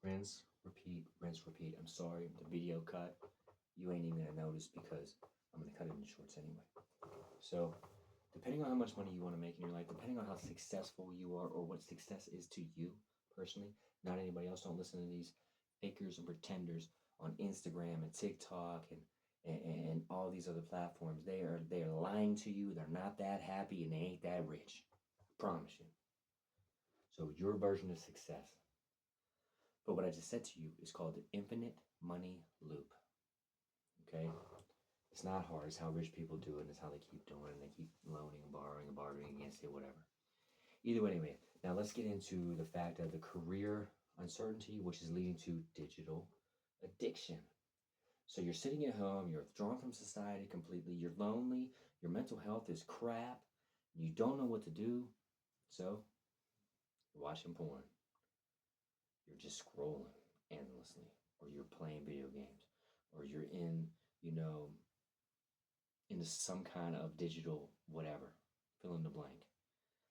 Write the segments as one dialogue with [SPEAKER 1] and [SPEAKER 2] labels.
[SPEAKER 1] Rinse, repeat, rinse, repeat. I'm sorry, the video cut. You ain't even gonna notice because I'm gonna cut it into shorts anyway. So, depending on how much money you want to make in your life, depending on how successful you are or what success is to you personally, not anybody else. Don't listen to these fakers and pretenders on Instagram and TikTok and all these other platforms. They are lying to you. They're not that happy and they ain't that rich. I promise you. So your version of success. But what I just said to you is called the infinite money loop. Okay? It's not hard. It's how rich people do it. And it's how they keep doing it. And they keep loaning and borrowing and bartering against it, whatever. Either way, anyway. Now let's get into the fact of the career uncertainty, which is leading to digital addiction. So you're sitting at home, you're withdrawn from society completely, you're lonely, your mental health is crap, you don't know what to do. So you're watching porn. You're just scrolling endlessly, or you're playing video games, or you're in, you know, into some kind of digital whatever, fill in the blank.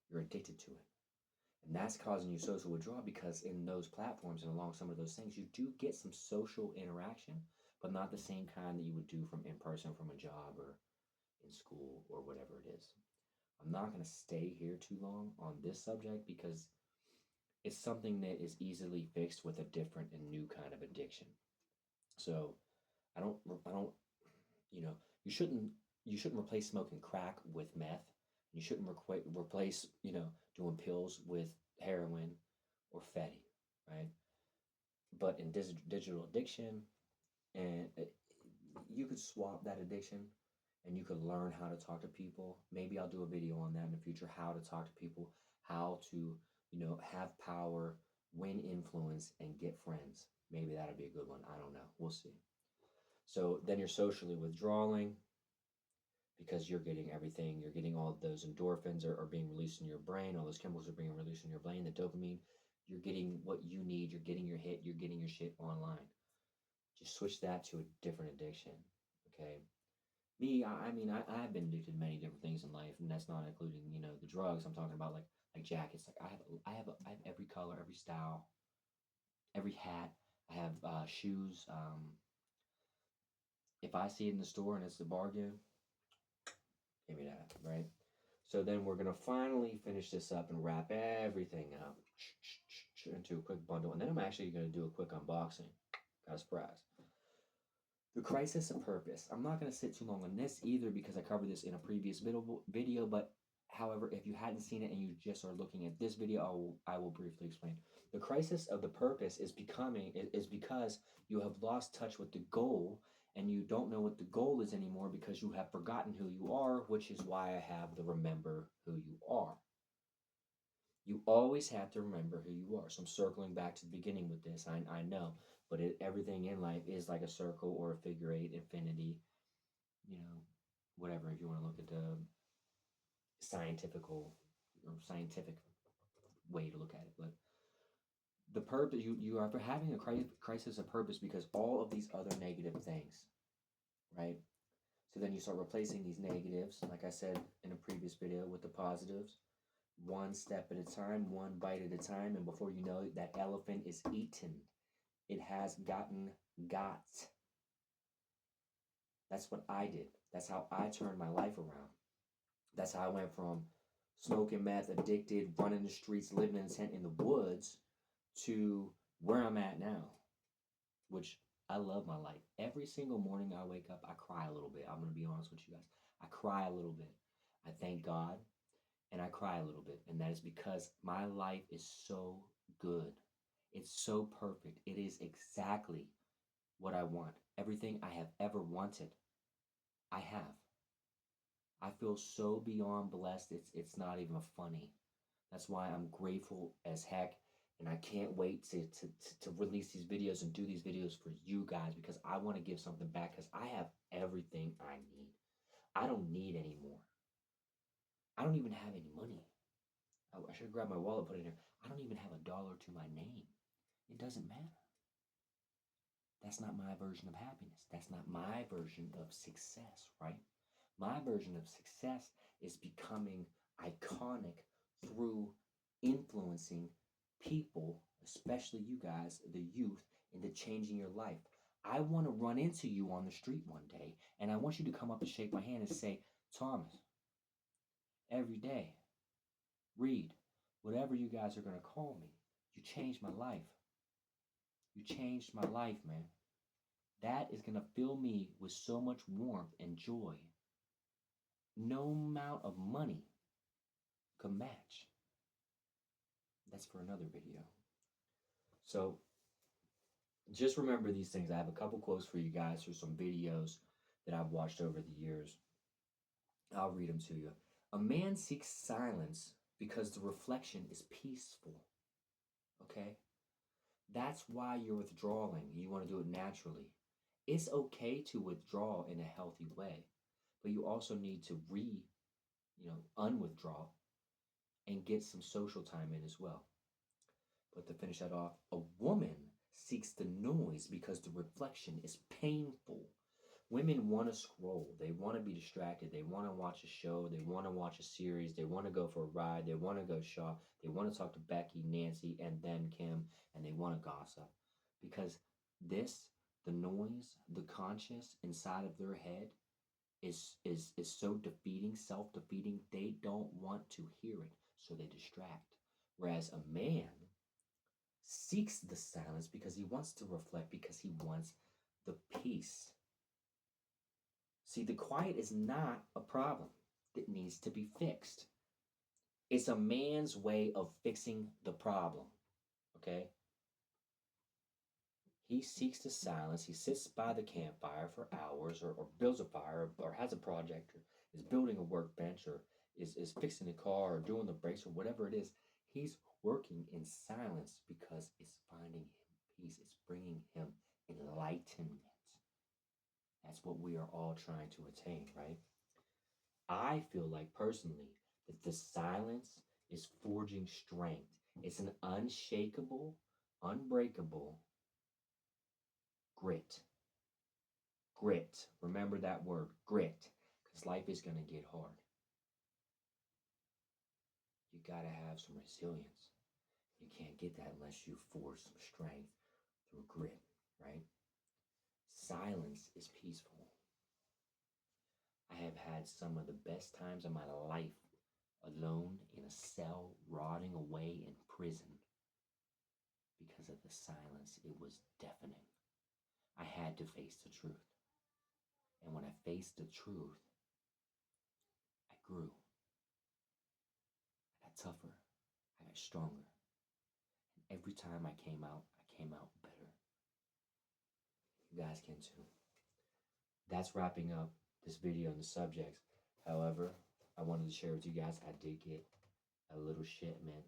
[SPEAKER 1] You're addicted to it. And that's causing you social withdrawal because in those platforms and along some of those things, you do get some social interaction, but not the same kind that you would do from in person from a job or in school or whatever it is. I'm not going to stay here too long on this subject because it's something that is easily fixed with a different and new kind of addiction. So I don't, you shouldn't replace smoking crack with meth. You shouldn't replace, doing pills with heroin or fatty, right? But in digital addiction, and you could swap that addiction and you could learn how to talk to people. Maybe I'll do a video on that in the future, how to talk to people, how to, have power, win influence, and get friends. Maybe that'll be a good one. I don't know. We'll see. So then you're socially withdrawing because you're getting everything. You're getting all of those endorphins are being released in your brain. All those chemicals are being released in your brain. The dopamine, you're getting what you need. You're getting your hit. You're getting your shit online. Just switch that to a different addiction. Okay. Me, I mean, I've been addicted to many different things in life, and that's not including, the drugs. I'm talking about like jackets. Like I have every color, every style, every hat. I have shoes. If I see it in the store and it's a bargain, give me that, right? So then we're gonna finally finish this up and wrap everything up into a quick bundle, and then I'm actually gonna do a quick unboxing. Got a surprise. The crisis of purpose. I'm not going to sit too long on this either because I covered this in a previous video, but however, if you hadn't seen it and you just are looking at this video, I will briefly explain. The crisis of the purpose is because you have lost touch with the goal and you don't know what the goal is anymore because you have forgotten who you are, which is why I have the remember who you are. You always have to remember who you are. So I'm circling back to the beginning with this. I know, but everything in life is like a circle or a figure eight, infinity, you know, whatever. If you want to look at the scientific way to look at it, but the purpose you are having a crisis of purpose because all of these other negative things, right? So then you start replacing these negatives, like I said in a previous video, with the positives one step at a time, one bite at a time, and before you know it, that elephant is eaten. It has got. That's what I did. That's how I turned my life around. That's how I went from smoking meth, addicted, running the streets, living in a tent in the woods, to where I'm at now, which I love my life. Every single morning I wake up, I cry a little bit. I'm going to be honest with you guys. I cry a little bit. I thank God and I cry a little bit. And that is because my life is so good. It's so perfect. It is exactly what I want. Everything I have ever wanted, I have. I feel so beyond blessed. It's not even funny. That's why I'm grateful as heck. And I can't wait to release these videos and do these videos for you guys because I want to give something back because I have everything I need. I don't need any more. I don't even have any money. I should have grabbed my wallet, put it in here. I don't even have $1 to my name. It doesn't matter. That's not my version of happiness. That's not my version of success, right? My version of success is becoming iconic through influencing people especially you guys, the youth, into changing your life. I want to run into you on the street one day, and I want you to come up and shake my hand and say, Thomas, every day, Reed, whatever you guys are going to call me, you changed my life. You changed my life, man. That is going to fill me with so much warmth and joy. No amount of money could match. That's for another video. So just remember these things. I have a couple quotes for you guys through some videos that I've watched over the years. I'll read them to you. A man seeks silence because the reflection is peaceful. Okay? That's why you're withdrawing. You want to do it naturally. It's okay to withdraw in a healthy way, but you also need to unwithdraw and get some social time in as well. But to finish that off, a woman seeks the noise because the reflection is painful. Women want to scroll. They want to be distracted. They want to watch a show. They want to watch a series. They want to go for a ride. They want to go shop. They want to talk to Becky, Nancy, and then Kim, and they want to gossip. Because the noise, the conscious inside of their head is so defeating, self-defeating. They don't want to hear it, so they distract. Whereas a man seeks the silence because he wants to reflect, because he wants the peace. See, the quiet is not a problem that needs to be fixed. It's a man's way of fixing the problem, okay? He seeks the silence. He sits by the campfire for hours, or builds a fire, or has a project, or is building a workbench, or is fixing a car, or doing the brakes, or whatever it is. He's working in silence because it's finding him peace. It's bringing him enlightenment. That's what we are all trying to attain, right? I feel like personally that the silence is forging strength. It's an unshakable, unbreakable grit. Grit. Remember that word, grit, because life is going to get hard. You got to have some resilience. You can't get that unless you force some strength through grit, right? Silence is peaceful. I have had some of the best times of my life alone in a cell, rotting away in prison because of the silence. It was deafening. I had to face the truth. And when I faced the truth, I grew. I got tougher. I got stronger. And every time I came out better. You guys can too. That's wrapping up this video on the subjects. However, I wanted to share with you guys, I did get a little shipment.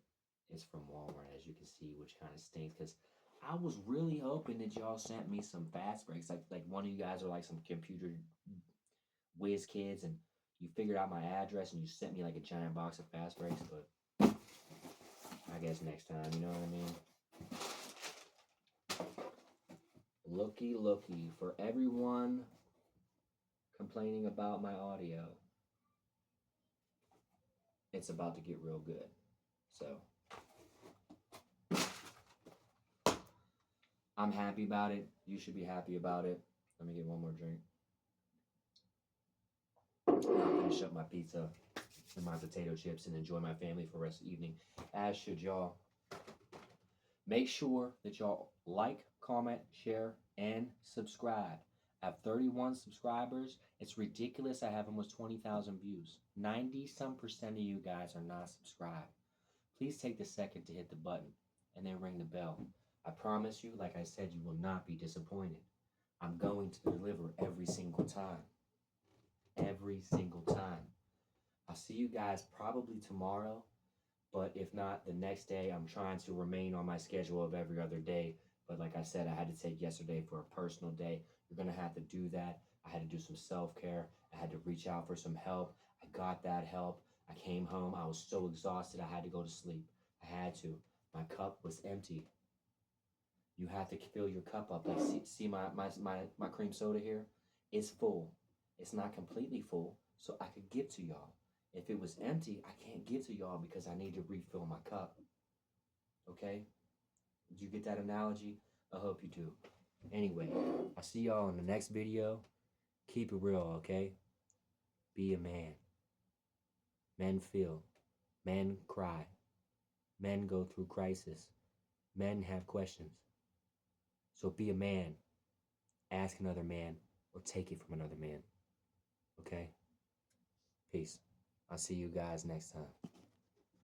[SPEAKER 1] It's from Walmart, as you can see, which kind of stinks, because I was really hoping that y'all sent me some fast breaks. Like one of you guys are like some computer whiz kids, and you figured out my address and you sent me like a giant box of fast breaks. But I guess next time, you know what I mean? Looky for everyone complaining about my audio. It's about to get real good. So I'm happy about it. You should be happy about it. Let me get one more drink. I'll finish up my pizza and my potato chips and enjoy my family for the rest of the evening, as should y'all. Make sure that y'all like, comment, share, and subscribe. I have 31 subscribers. It's ridiculous. I have almost 20,000 views. 90-some% of you guys are not subscribed. Please take the second to hit the button and then ring the bell. I promise you, like I said, you will not be disappointed. I'm going to deliver every single time. Every single time. I'll see you guys probably tomorrow, but if not, the next day. I'm trying to remain on my schedule of every other day. But like I said, I had to take yesterday for a personal day. You're going to have to do that. I had to do some self-care. I had to reach out for some help. I got that help. I came home. I was so exhausted. I had to go to sleep. I had to. My cup was empty. You have to fill your cup up. Like, see my cream soda here? It's full. It's not completely full, so I could give to y'all. If it was empty, I can't give to y'all because I need to refill my cup. Okay? Did you get that analogy? I hope you do. Anyway, I'll see y'all in the next video. Keep it real, okay? Be a man. Men feel. Men cry. Men go through crisis. Men have questions. So be a man. Ask another man or take it from another man. Okay? Peace. I'll see you guys next time.